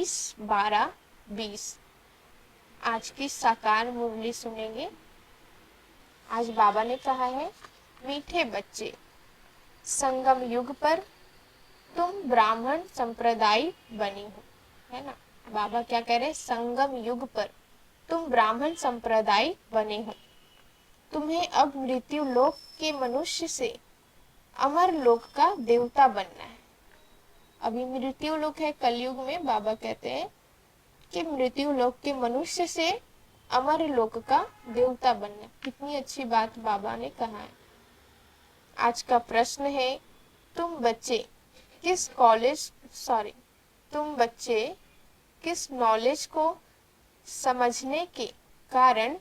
21/12/20। आज की साकार मुरली सुनेंगे। आज बाबा ने कहा है, मीठे बच्चे, संगम युग पर तुम ब्राह्मण संप्रदाय बनी हो। है ना, बाबा क्या कह रहे, संगम युग पर तुम ब्राह्मण संप्रदाय बने हो। तुम्हें अब मृत्यु लोक के मनुष्य से अमर लोक का देवता बनना है। अभी मृत्यु लोक है कलयुग में, बाबा कहते हैं कि मृत्यु लोक के मनुष्य से अमर लोक का देवता बनना। कितनी अच्छी बात बाबा ने कहा है। आज का प्रश्न है, तुम बच्चे किस नॉलेज को समझने के कारण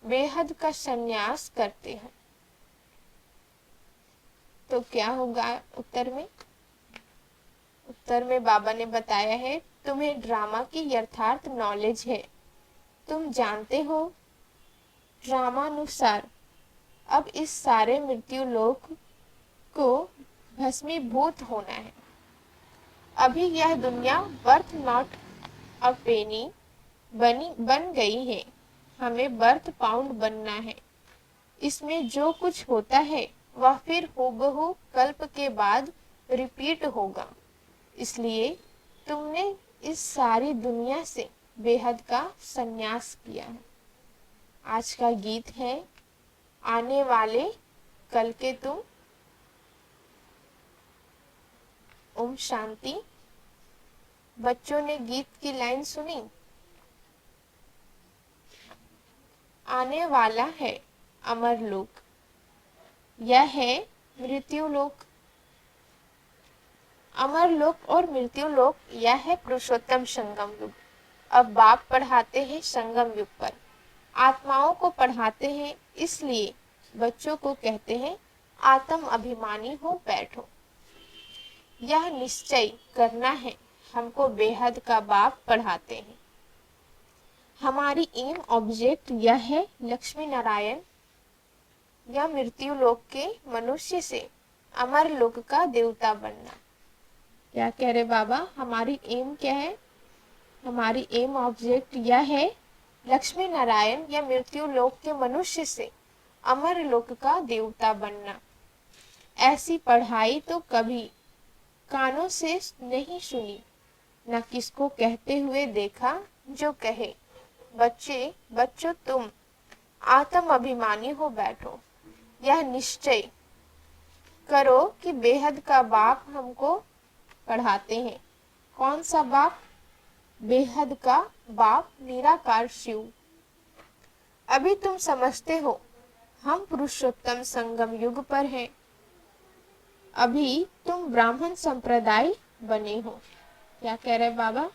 बेहद का संन्यास करते हैं। तो क्या होगा उत्तर में? उत्तर में बाबा ने बताया है, तुम्हें ड्रामा की यथार्थ नॉलेज है। तुम जानते हो ड्रामानुसार अब इस सारे मृत्यु लोक को भस्मीभूत होना है। अभी यह दुनिया वर्थ नॉट अ पेनी बन गई है। हमें बर्थ पाउंड बनना है। इसमें जो कुछ होता है वह फिर हूबहू कल्प के बाद रिपीट होगा। इसलिए तुमने इस सारी दुनिया से बेहद का संन्यास किया है। आज का गीत है, आने वाले कल के तुम। ओम शांति। बच्चों ने गीत की लाइन सुनी। आने वाला है अमर लोक, यह है मृत्यु लोक। अमर लोक और मृत्यु लोक, यह है पुरुषोत्तम संगम युग। अब बाप पढ़ाते हैं संगम युग पर, आत्माओं को पढ़ाते हैं। इसलिए बच्चों को कहते हैं, आत्म अभिमानी हो बैठो। यह निश्चय करना है हमको, बेहद का बाप पढ़ाते हैं। हमारी एम ऑब्जेक्ट यह है, लक्ष्मी नारायण या मृत्यु लोक के मनुष्य से अमर लोक का देवता बनना। क्या कह रहे बाबा, हमारी एम क्या है? हमारी एम ऑब्जेक्ट यह है, लक्ष्मी नारायण या मृत्यु लोक के मनुष्य से अमर लोक का देवता बनना। ऐसी पढ़ाई तो कभी कानों से नहीं सुनी, न किसको कहते हुए देखा जो कहे, बच्चों तुम आत्म अभिमानी हो बैठो। यह निश्चय करो कि बेहद का बाप हमको पढ़ाते हैं। कौन सा बाप? बेहद का बाप, निराकार शिव। अभी तुम समझते हो हम पुरुषोत्तम संगम युग पर हैं। अभी तुम ब्राह्मण संप्रदाय बने हो। क्या कह रहे बाबा?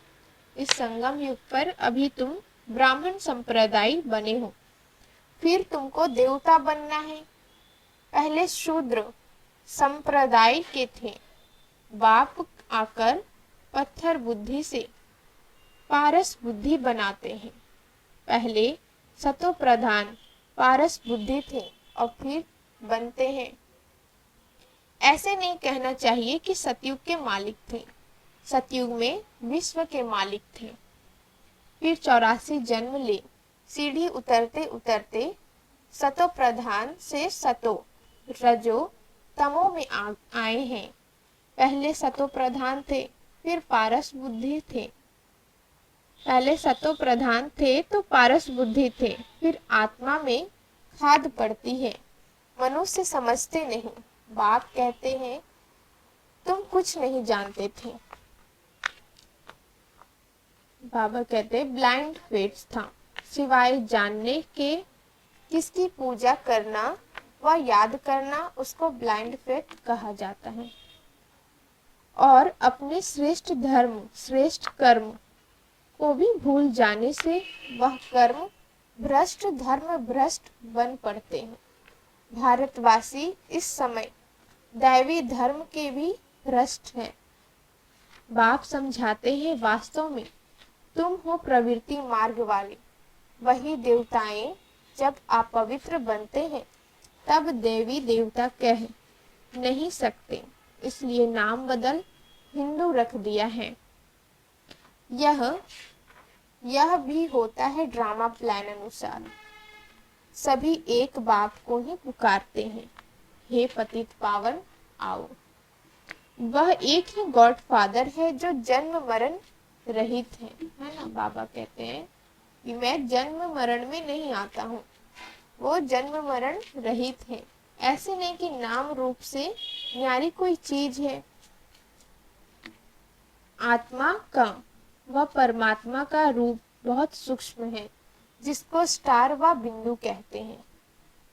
इस संगम युग पर अभी तुम ब्राह्मण संप्रदाय बने हो, फिर तुमको देवता बनना है। पहले शूद्र संप्रदाय के थे। बाप आकर पत्थर बुद्धि से पारस बुद्धि बनाते हैं। पहले सतो प्रधान पारस बुद्धि थे और फिर बनते हैं। ऐसे नहीं कहना चाहिए कि सतयुग के मालिक थे। सतयुग में विश्व के मालिक थे। फिर 84 जन्म ले, सीढ़ी उतरते उतरते सतो प्रधान से सतो रजो तमो में आए हैं। पहले सतो प्रधान थे, फिर पारस बुद्धि थे। पहले सतो प्रधान थे तो पारस बुद्धि थे, फिर आत्मा में खाद पड़ती है। मनुष्य समझते नहीं। बाप कहते हैं, तुम कुछ नहीं जानते थे। बाबा कहते ब्लाइंड फेट्स था, सिवाय जानने के किसकी पूजा करना व याद करना, उसको ब्लाइंड फेट कहा जाता है। और अपने श्रेष्ठ धर्म श्रेष्ठ कर्म को भी भूल जाने से वह कर्म भ्रष्ट धर्म भ्रष्ट बन पड़ते हैं। भारतवासी इस समय दैवी धर्म के भी भ्रष्ट हैं। बाप समझाते हैं, वास्तव में तुम हो प्रवृत्ति मार्ग वाले। वही देवताएं जब अपवित्र बनते हैं तब देवी देवता कह नहीं सकते, इसलिए नाम बदल हिंदू रख दिया है। यह भी होता है ड्रामा प्लान अनुसार। सभी एक बाप को ही पुकारते हैं, हे पतित पावन आओ। वह एक ही गॉड फादर है जो जन्म मरण रहित है ना। बाबा कहते हैं कि मैं जन्म मरण में नहीं आता हूँ, वो जन्म मरण रहित है। ऐसे नहीं कि नाम रूप से न्यारी कोई चीज है। आत्मा का व परमात्मा का रूप बहुत सूक्ष्म है, जिसको स्टार व बिंदु कहते हैं।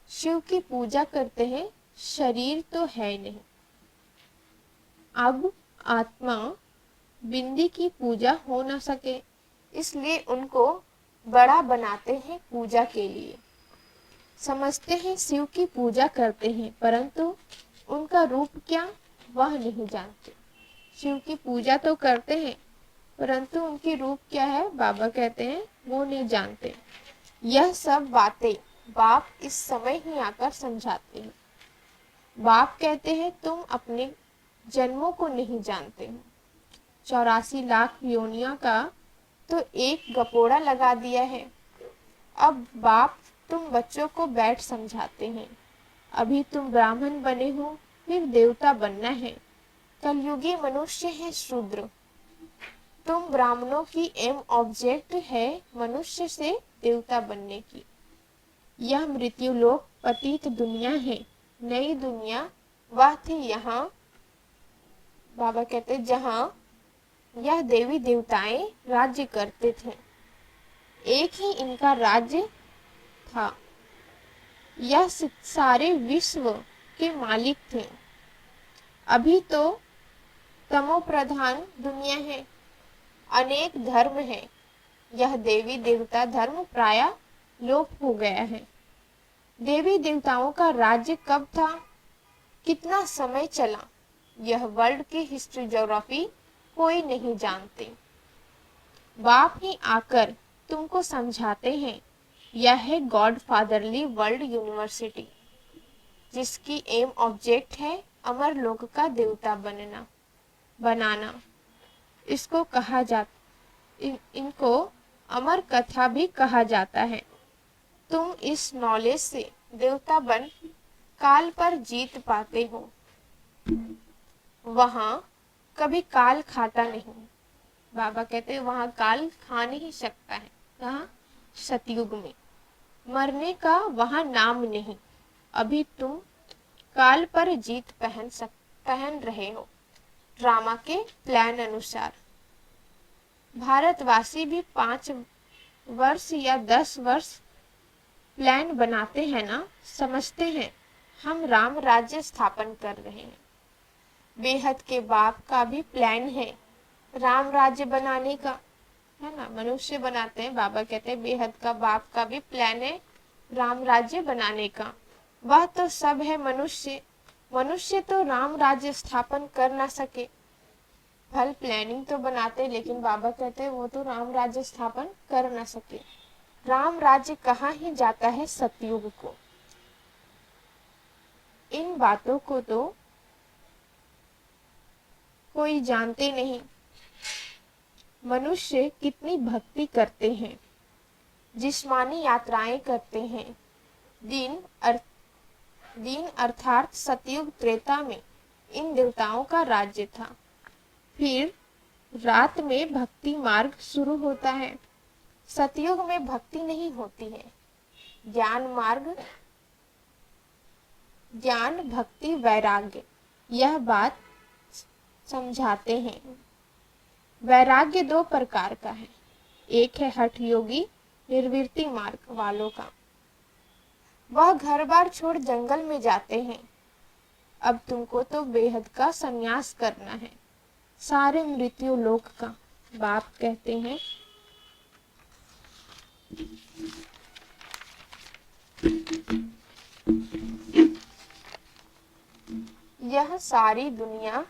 शिव की पूजा करते हैं, शरीर तो है नहीं। अब आत्मा बिंदी की पूजा हो न सके, इसलिए उनको बड़ा बनाते हैं पूजा के लिए। समझते हैं शिव की पूजा करते हैं, परंतु उनका रूप क्या वह नहीं जानते। शिव की पूजा तो करते हैं, परंतु उनकी रूप क्या है बाबा कहते हैं वो नहीं जानते। यह सब बातें बाप इस समय ही आकर समझाते हैं। बाप कहते हैं तुम अपने जन्मों को नहीं जानते हो। 84 लाख योनियों का तो एक गपोड़ा लगा दिया है। अब बाप तुम बच्चों को बैठ समझाते हैं। अभी तुम ब्राह्मण बने हो, फिर देवता बनना है। कलयुगी मनुष्य है शूद्र। तुम ब्राह्मणों की एम ऑब्जेक्ट है मनुष्य से देवता बनने की। यह मृत्यु लोक पतित दुनिया है। नई दुनिया वह थी यहाँ, बाबा कहते जहाँ यह देवी देवताएं राज्य करते थे। एक ही इनका राज्य था। यह सारे विश्व के मालिक थे। अभी तो तमो प्रधान दुनिया है, अनेक धर्म है। यह देवी देवता धर्म प्राय लोप हो गया है। देवी देवताओं का राज्य कब था, कितना समय चला, यह वर्ल्ड की हिस्ट्री ज्योग्राफी कोई नहीं जानते। बाप ही आकर तुमको समझाते हैं। यह है गॉड फादरली वर्ल्ड यूनिवर्सिटी, जिसकी एम ऑब्जेक्ट है अमर लोक का देवता बनाना। इसको कहा इनको अमर कथा भी कहा जाता है। तुम इस नॉलेज से देवता बन काल पर जीत पाते हो। वहां कभी काल खाता नहीं। बाबा कहते हैं वहां काल खा नहीं सकता है। कहाँ? सतयुग में। मरने का वहां नाम नहीं। अभी तुम काल पर जीत पहन रहे हो ड्रामा के प्लान अनुसार। भारतवासी भी 5 वर्ष या 10 वर्ष प्लान बनाते हैं ना, समझते हैं हम राम राज्य स्थापन कर रहे हैं। बेहद के बाप का भी प्लान है राम राज्य बनाने का, है ना। मनुष्य बनाते हैं, बाबा कहते हैं बेहद का बाप का भी प्लान है राम राज्य बनाने का। वह तो सब है मनुष्य तो राम राज्य स्थापन कर ना सके। फल प्लानिंग तो बनाते, लेकिन बाबा कहते हैं वो तो राम राज्य स्थापन कर ना सके। राम राज्य कहाँ ही जाता है सतयुग को। इन बातों को तो कोई जानते नहीं। मनुष्य कितनी भक्ति करते हैं, जिस्मानी यात्राएं करते हैं। दिन अर्थात सतयुग त्रेता में इन देवताओं का राज्य था। फिर रात में भक्ति मार्ग शुरू होता है। सतयुग में भक्ति नहीं होती है, ज्ञान मार्ग, ज्ञान भक्ति वैराग्य, यह बात समझाते हैं। वैराग्य 2 प्रकार का है। एक है हठ योगी निर्वृत्ति मार्ग वालों का, वह घर बार छोड़ जंगल में जाते हैं। अब तुमको तो बेहद का संन्यास करना है, सारे मृत्यु लोक का। बाप कहते हैं यह सारी दुनिया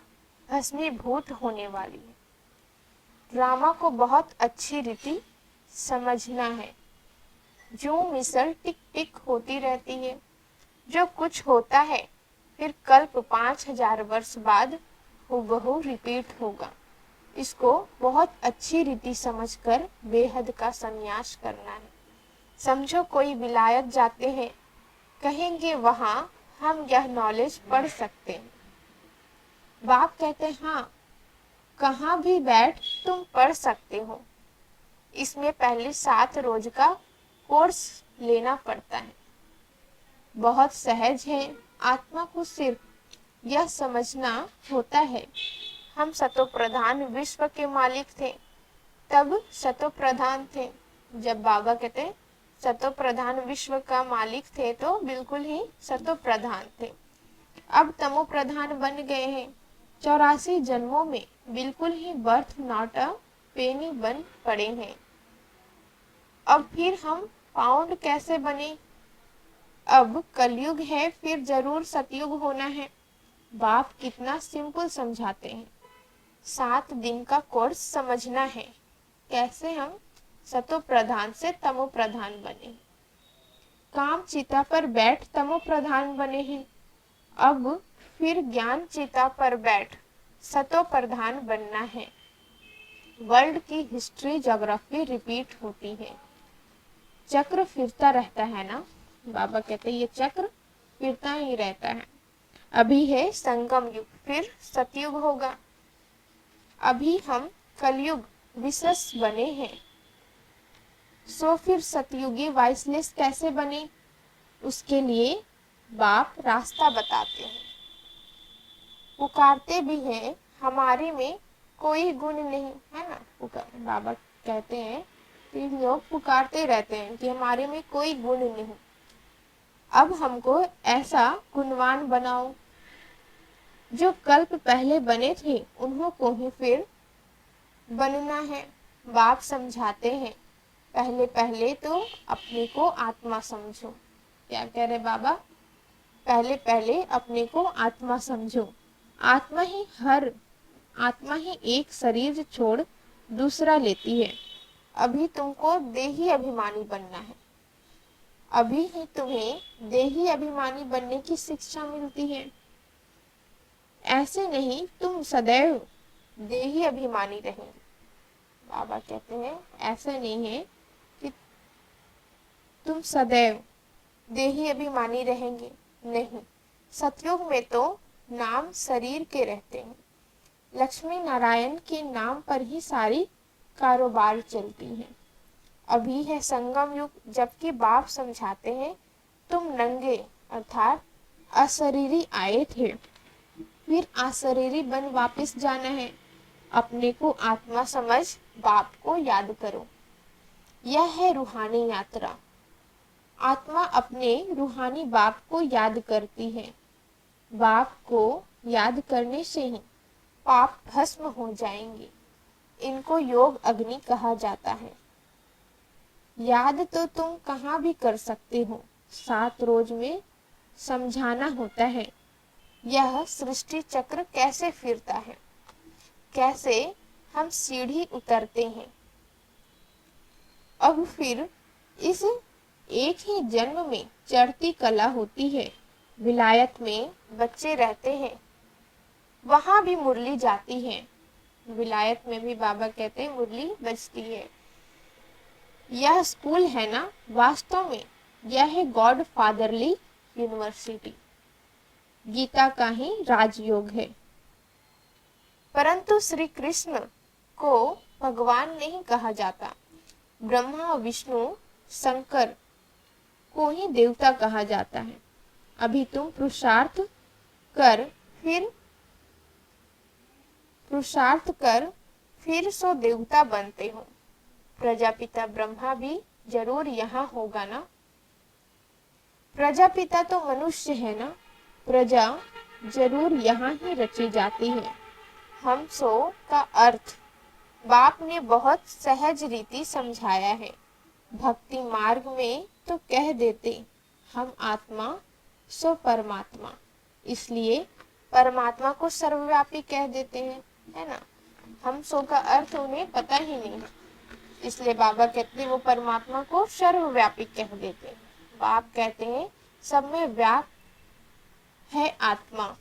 भस्मीभूत होने वाली है। ड्रामा को बहुत अच्छी रीति समझना है। जो मिसल टिक टिक होती रहती है, जो कुछ होता है फिर कल्प 5000 वर्ष बाद हूबहू रिपीट होगा। इसको बहुत अच्छी रीति समझकर बेहद का संन्यास करना है। समझो कोई विलायत जाते हैं, कहेंगे वहां हम यह नॉलेज पढ़ सकते हैं। बाप कहते हैं हाँ, कहाँ भी बैठ तुम पढ़ सकते हो। इसमें पहले 7 रोज का कोर्स लेना पड़ता है। बहुत सहज है। आत्मा को सिर्फ यह समझना होता है हम सतो प्रधान विश्व के मालिक थे, तब सतो प्रधान थे। जब बाबा कहते हैं सतो प्रधान विश्व का मालिक थे तो बिल्कुल ही सतो प्रधान थे। अब तमो प्रधान बन गए हैं। 84 जन्मों में बिल्कुल ही बर्थ नॉट अ पेनी बन पड़े हैं। अब फिर हम पाउंड कैसे बने? अब कलयुग है, फिर जरूर सतयुग होना है। बाप कितना सिंपल समझाते हैं। 7 दिन का कोर्स समझना है, कैसे हम सतो प्रधान से तमो प्रधान बने। काम चिता पर बैठ तमो प्रधान बने हैं, अब फिर ज्ञान चिता पर बैठ सतो प्रधान बनना है। वर्ल्ड की हिस्ट्री ज्योग्राफी रिपीट होती है, चक्र फिरता रहता है ना। बाबा कहते हैं ये चक्र फिरता ही रहता है। अभी है संगम युग, फिर सतयुग होगा। अभी हम कलयुग विशेष बने हैं, सो फिर सतयुगी वाइसलेस कैसे बने? उसके लिए बाप रास्ता बताते हैं। पुकारते भी हैं हमारे में कोई गुण नहीं है ना। बाबा कहते हैं कि लोग पुकारते रहते हैं कि हमारे में कोई गुण नहीं। अब हमको ऐसा गुणवान बनाओ, जो कल्प पहले बने थे उन्हों को ही फिर बनना है। बाप समझाते हैं पहले पहले तो अपने को आत्मा समझो। क्या कह रहे बाबा? पहले पहले अपने को आत्मा समझो। आत्मा ही एक शरीर छोड़ दूसरा लेती है। अभी तुमको देही अभिमानी बनना है। अभी ही तुम्हें देही अभिमानी बनने की शिक्षा मिलती है। ऐसे नहीं तुम सदैव देही अभिमानी रहेंगे। बाबा कहते हैं ऐसा नहीं है कि तुम सदैव देही अभिमानी रहेंगे, नहीं। सतयुग में तो नाम शरीर के रहते हैं। लक्ष्मी नारायण के नाम पर ही सारी कारोबार चलती है। अभी है संगम युग, जबकि बाप समझाते हैं तुम नंगे अर्थात अशरीरी आए थे, फिर अशरीरी बन वापस जाना है। अपने को आत्मा समझ बाप को याद करो। यह है रूहानी यात्रा। आत्मा अपने रूहानी बाप को याद करती है। बाप को याद करने से ही पाप भस्म हो जाएंगे। इनको योग अग्नि कहा जाता है। याद तो तुम कहाँ भी कर सकते हो, 7 रोज में समझाना होता है यह सृष्टि चक्र कैसे फिरता है, कैसे हम सीढ़ी उतरते हैं। अब फिर इस एक ही जन्म में चढ़ती कला होती है। विलायत में बच्चे रहते हैं, वहां भी मुरली जाती है। विलायत में भी बाबा कहते हैं मुरली बजती है। यह स्कूल है ना, वास्तव में यह है गॉड फादरली यूनिवर्सिटी। गीता का ही राजयोग है। परंतु श्री कृष्ण को भगवान नहीं कहा जाता। ब्रह्मा विष्णु शंकर को ही देवता कहा जाता है। अभी तुम पुरुषार्थ कर फिर सो देवता बनते हो। प्रजापिता ब्रह्मा भी जरूर यहाँ होगा ना। प्रजापिता तो मनुष्य है ना, प्रजा जरूर यहाँ ही रची जाती है। हम सो का अर्थ बाप ने बहुत सहज रीति समझाया है। भक्ति मार्ग में तो कह देते हम आत्मा सो परमात्मा, इसलिए परमात्मा को सर्वव्यापी कह देते हैं, है ना। हम सो का अर्थ उन्हें पता ही नहीं, इसलिए बाबा कहते हैं वो परमात्मा को सर्वव्यापी कह देते हैं। बाप कहते हैं सब में व्याप है आत्मा,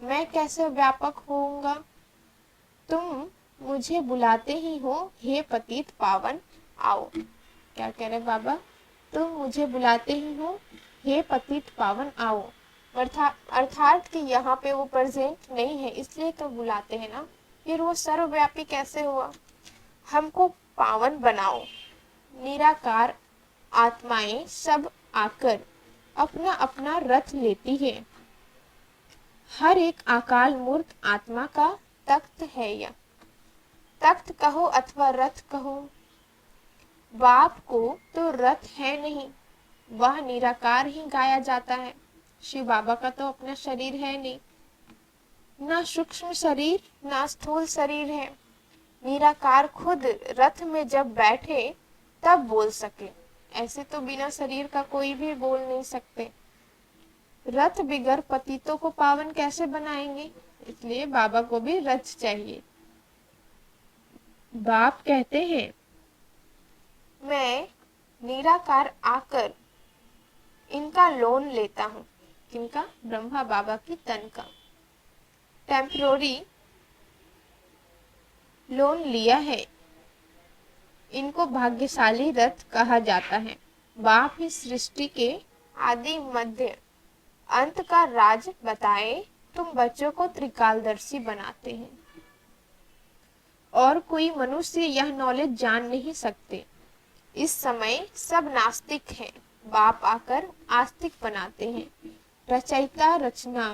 मैं कैसे व्यापक होऊंगा? तुम मुझे बुलाते ही हो हे पतित पावन आओ। क्या कह रहे बाबा, तुम मुझे बुलाते ही हो हे पतित पावन आओ। अर्थात कि यहाँ पे वो प्रेजेंट नहीं है इसलिए तो बुलाते हैं ना, फिर वो सर्वव्यापी कैसे हुआ। हमको पावन बनाओ। निराकार आत्माएं सब आकर अपना अपना रथ लेती है। हर एक अकाल मूर्त आत्मा का तख्त है यह। तख्त कहो अथवा रथ कहो, बाप को तो रथ है नहीं, वह निराकार ही गाया जाता है। शिव बाबा का तो अपना शरीर है नहीं, ना सूक्ष्म शरीर ना स्थूल शरीर है। निराकार खुद रथ में जब बैठे तब बोल सके, ऐसे तो बिना शरीर का कोई भी बोल नहीं सकते। रथ बिगर पतितों को पावन कैसे बनाएंगे, इसलिए बाबा को भी रथ चाहिए। बाप कहते हैं मैं निराकार आकर इनका लोन लेता हूँ। किनका? ब्रह्मा बाबा की तन का टेम्परोरी लोन लिया है। इनको भाग्यशाली रथ कहा जाता है। बाप ही सृष्टि के आदि मध्य अंत का राज बताए तुम बच्चों को त्रिकालदर्शी बनाते हैं, और कोई मनुष्य यह नॉलेज जान नहीं सकते। इस समय सब नास्तिक हैं, बाप आकर आस्तिक बनाते हैं। रचयिता रचना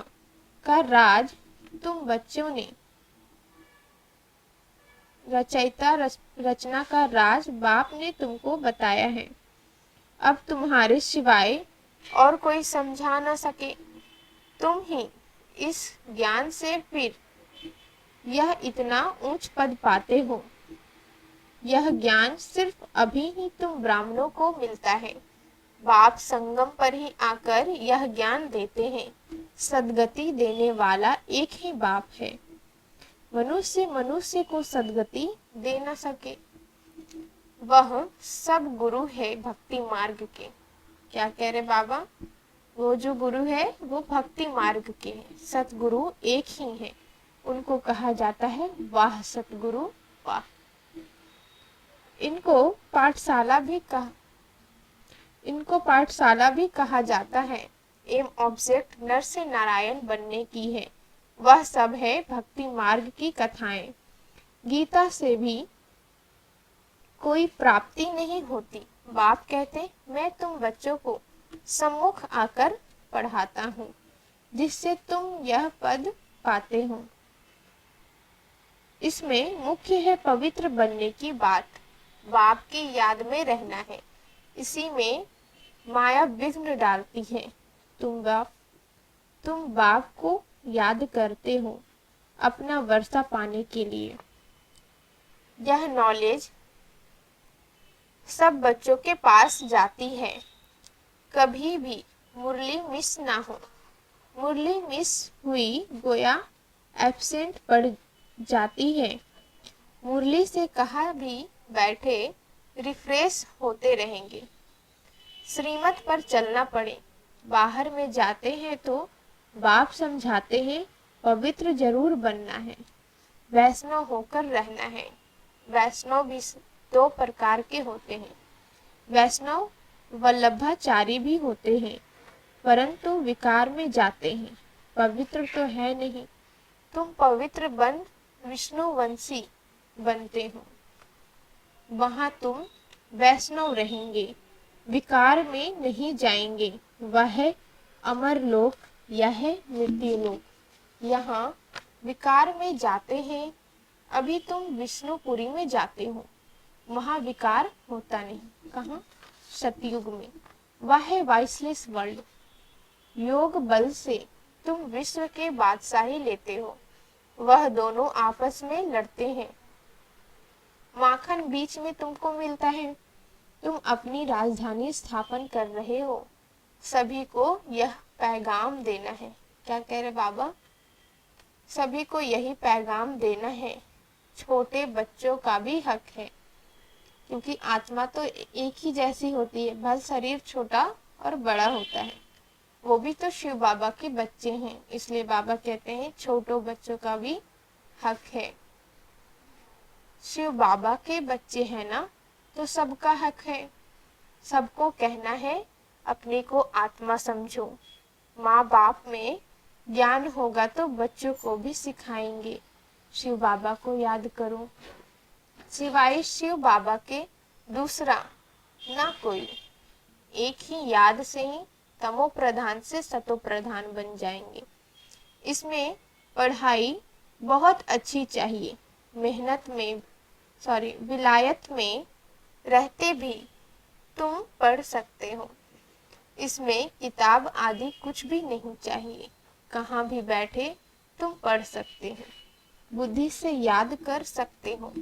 का राज तुम बच्चों ने, रचना का राज बाप ने तुमको बताया है। अब तुम्हारे सिवाय और कोई समझा न सके। तुम ही इस ज्ञान से फिर यह इतना ऊंच पद पाते हो। यह ज्ञान सिर्फ अभी ही तुम ब्राह्मणों को मिलता है। बाप संगम पर ही आकर यह ज्ञान देते हैं। सदगति देने वाला एक ही बाप है। मनुष्य मनुष्य को सदगति दे न सके। वह सब गुरु है भक्ति मार्ग के। क्या कह रहे बाबा, वो जो गुरु है वो भक्ति मार्ग के हैं। सतगुरु एक ही है, उनको कहा जाता है वाह सतगुरु वाह। इनको पाठशाला भी कहा जाता है। एम ऑब्जेक्ट नर से नारायण बनने की है। वह सब है भक्ति मार्ग की कथाएं। गीता से भी कोई प्राप्ति नहीं होती। बाप कहते मैं तुम बच्चों को सम्मुख आकर पढ़ाता हूँ, जिससे तुम यह पद पाते हो। इसमें मुख्य है पवित्र बनने की बात। बाप की याद में रहना है, इसी में माया विघ्न डालती है। तुम बाप को याद करते हो अपना वर्षा पाने के लिए। यह नॉलेज सब बच्चों के पास जाती है। कभी भी मुरली मिस ना हो। मुरली मिस हुई गोया एब्सेंट पड़ जाती है। मुरली से कहा भी बैठे रिफ्रेश होते रहेंगे। श्रीमत पर चलना पड़े। बाहर में जाते हैं तो बाप समझाते हैं पवित्र जरूर बनना है, वैष्णव होकर रहना है। वैष्णव भी दो प्रकार के होते हैं। वैष्णव वल्लभाचारी भी होते हैं, परंतु विकार में जाते हैं, पवित्र तो है नहीं। तुम पवित्र बन विष्णुवंशी बनते हो, वहां तुम वैष्णव रहेंगे, विकार में नहीं जाएंगे। वह है अमर लोक, यह है मृत्यु लोक। यहाँ विकार में जाते हैं। अभी तुम विष्णुपुरी में जाते हो, वहां विकार होता नहीं। कहाँ? सतयुग में। वह है वाइसलेस वर्ल्ड। योग बल से तुम विश्व के बादशाही लेते हो, वह दोनों आपस में लड़ते हैं। माखन बीच में तुमको मिलता है। तुम अपनी राजधानी स्थापन कर रहे हो। सभी को यह पैगाम देना है। क्या कह रहे बाबा? सभी को यही पैगाम देना है। छोटे बच्चों का भी हक है, क्योंकि आत्मा तो एक ही जैसी होती है, बस शरीर छोटा और बड़ा होता है। वो भी तो शिव बाबा के बच्चे हैं, इसलिए बाबा कहते हैं छोटो बच्चों का भी हक है। शिव बाबा के बच्चे हैं ना, तो सबका हक है। सबको कहना है अपने को आत्मा समझो। माँ बाप में ज्ञान होगा तो बच्चों को भी सिखाएंगे। शिव बाबा को याद करो। सिवाय शिव बाबा के दूसरा ना कोई। एक ही याद से ही तमो प्रधान से सतो प्रधान बन जाएंगे। इसमें पढ़ाई बहुत अच्छी चाहिए। मेहनत में विलायत में रहते भी तुम पढ़ सकते हो। इसमें किताब आदि कुछ भी नहीं चाहिए। कहाँ भी बैठे तुम पढ़ सकते हो, बुद्धि से याद कर सकते हो।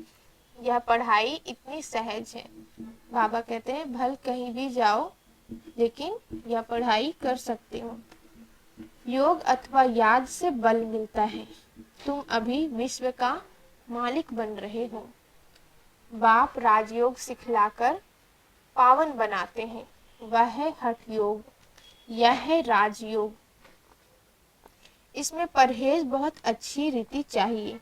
यह पढ़ाई इतनी सहज है। बाबा कहते हैं भल कहीं भी जाओ, लेकिन यह पढ़ाई कर सकते हो। योग अथवा याद से बल मिलता है। तुम अभी विश्व का मालिक बन रहे हो। बाप राजयोग सिखलाकर पावन बनाते हैं। वह है हठ योग, यह है राजयोग। इसमें परहेज बहुत अच्छी रीति चाहिए।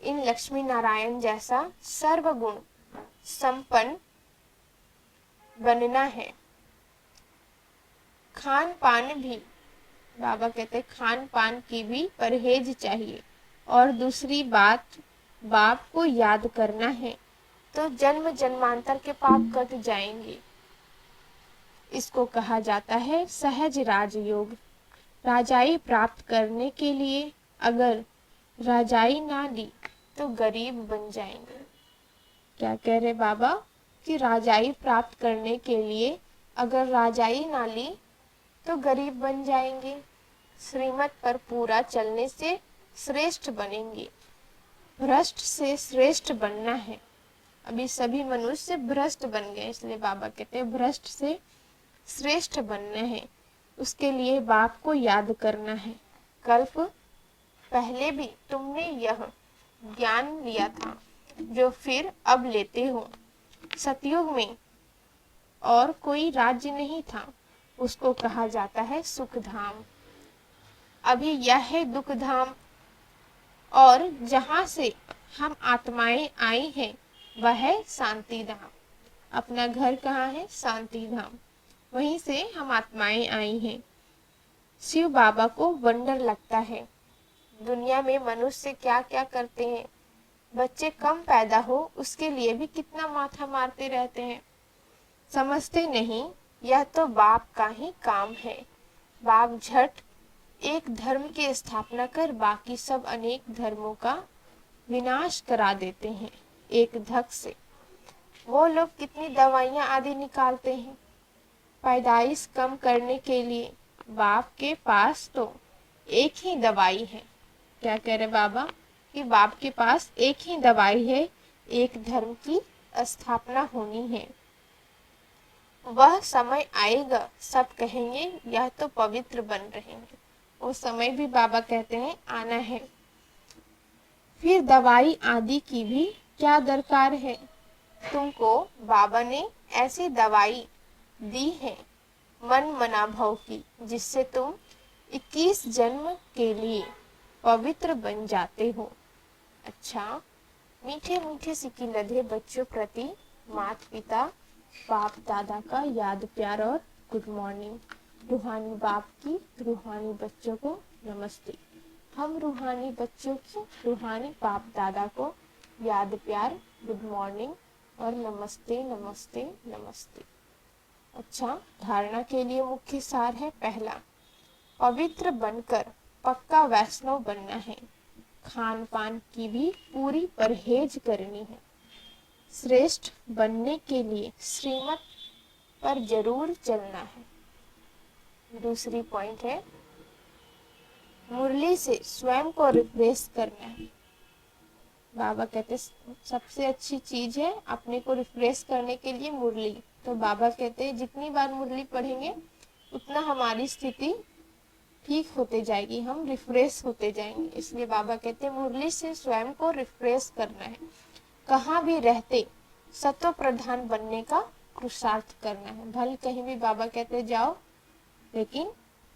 इन लक्ष्मी नारायण जैसा सर्वगुण संपन्न बनना है। खान पान भी, बाबा कहते हैं खान पान की भी परहेज चाहिए। और दूसरी बात, बाप को याद करना है तो जन्म जन्मांतर के पाप कट जाएंगे। इसको कहा जाता है सहज राजयोग। राजाई प्राप्त करने के लिए अगर राजाई ना ली तो गरीब बन जाएंगे। क्या कह रहे बाबा कि राजाई प्राप्त करने के लिए अगर राजाई ना ली तो गरीब बन जाएंगे। श्रीमत पर पूरा चलने से श्रेष्ठ बनेंगे। भ्रष्ट से श्रेष्ठ बनना है। अभी सभी मनुष्य भ्रष्ट बन गए, इसलिए बाबा कहते हैं भ्रष्ट से श्रेष्ठ बनना है। उसके लिए बाप को याद करना है। कल्प पहले भी तुमने यह ज्ञान लिया था जो फिर अब लेते हो। सतयुग में और कोई राज्य नहीं था, उसको कहा जाता है सुख धाम। अभी यह है दुख धाम। और जहाँ से हम आत्माएं आई हैं वह है शांति धाम। अपना घर कहाँ है? शांति धाम। वहीं से हम आत्माएं आई हैं। शिव बाबा को वंडर लगता है दुनिया में मनुष्य क्या क्या करते हैं। बच्चे कम पैदा हो उसके लिए भी कितना माथा मारते रहते हैं। समझते नहीं यह तो बाप का ही काम है। बाप झट एक धर्म की स्थापना कर बाकी सब अनेक धर्मों का विनाश करा देते हैं एक धक से। वो लोग कितनी दवाइयां आदि निकालते हैं पैदाइश कम करने के लिए। बाप के पास तो एक ही दवाई है। क्या कह रहे बाबा कि बाप के पास एक ही दवाई है, एक धर्म की स्थापना होनी है। वह समय आएगा सब कहेंगे यह तो पवित्र बन रहे हैं। वो समय भी बाबा कहते हैं आना है। फिर दवाई आदि की भी क्या दरकार है। तुमको बाबा ने ऐसी दवाई दी है मन मना भव की, जिससे तुम 21 जन्म के लिए पवित्र बन जाते हो। अच्छा, मीठे मीठे सिक्की लधे बच्चों प्रति माता पिता बाप दादा का याद प्यार और गुड मॉर्निंग। रूहानी बाप की रूहानी बच्चों को नमस्ते। हम रूहानी बच्चों की रूहानी बाप दादा को याद प्यार गुड मॉर्निंग और नमस्ते नमस्ते नमस्ते। अच्छा, धारणा के लिए मुख्य सार है। पहला, पवित्र बनकर पक्का वैष्णव बनना है। खान पान की भी पूरी परहेज करनी है। श्रेष्ठ बनने के लिए श्रीमत पर जरूर चलना है। दूसरी पॉइंट है मुरली से स्वयं को रिफ्रेश करना है। बाबा कहते सबसे अच्छी चीज है अपने को रिफ्रेश करने के लिए मुरली। तो बाबा कहते हैं जितनी बार मुरली पढ़ेंगे उतना हमारी स्थिति ठीक होते जाएगी, हम रिफ्रेश होते जाएंगे। इसलिए बाबा कहते हैं मुरली से स्वयं को रिफ्रेश करना है। कहाँ भी रहते सतो प्रधान बनने का पुरुषार्थ करना है। भले कहीं भी बाबा कहते जाओ, लेकिन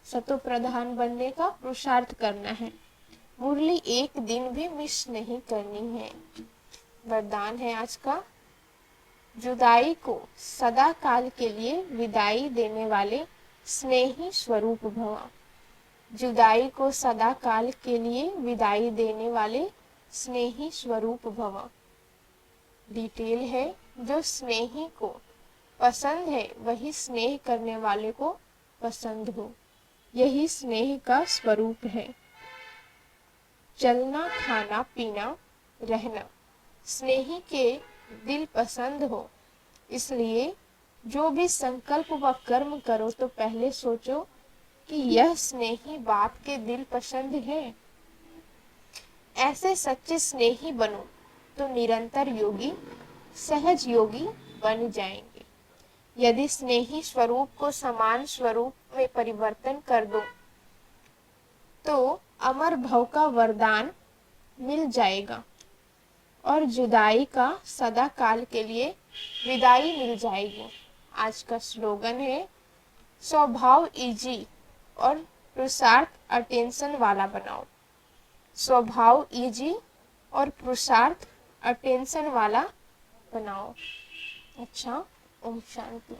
सतो प्रधान बनने का पुरुषार्थ करना है। मुरली एक दिन भी मिस नहीं करनी है। वरदान है आज का, जुदाई को सदा काल के लिए विदाई देने वाले स्नेही स्वरूप भव। जुदाई को सदा काल के लिए विदाई देने वाले स्नेही स्वरूप भव। डिटेल है, जो स्नेही को पसंद है वही स्नेह करने वाले को पसंद हो, यही स्नेह का स्वरूप है। चलना, खाना, पीना, रहना स्नेही के दिल पसंद हो, इसलिए जो भी संकल्प व कर्म करो तो पहले सोचो कि यह स्नेही बाप के दिल पसंद है। ऐसे सच्चे स्नेही बनो तो निरंतर योगी, सहज योगी बन जाएंगे। यदि स्नेही स्वरूप को समान स्वरूप में परिवर्तन कर दो तो अमर भव का वरदान मिल जाएगा और जुदाई का सदा काल के लिए विदाई मिल जाएगी। आज का स्लोगन है, स्वभाव इजी और पुरुषार्थ अटेंशन वाला बनाओ। स्वभाव इजी और पुरुषार्थ अटेंशन वाला बनाओ। अच्छा, ओम शांति।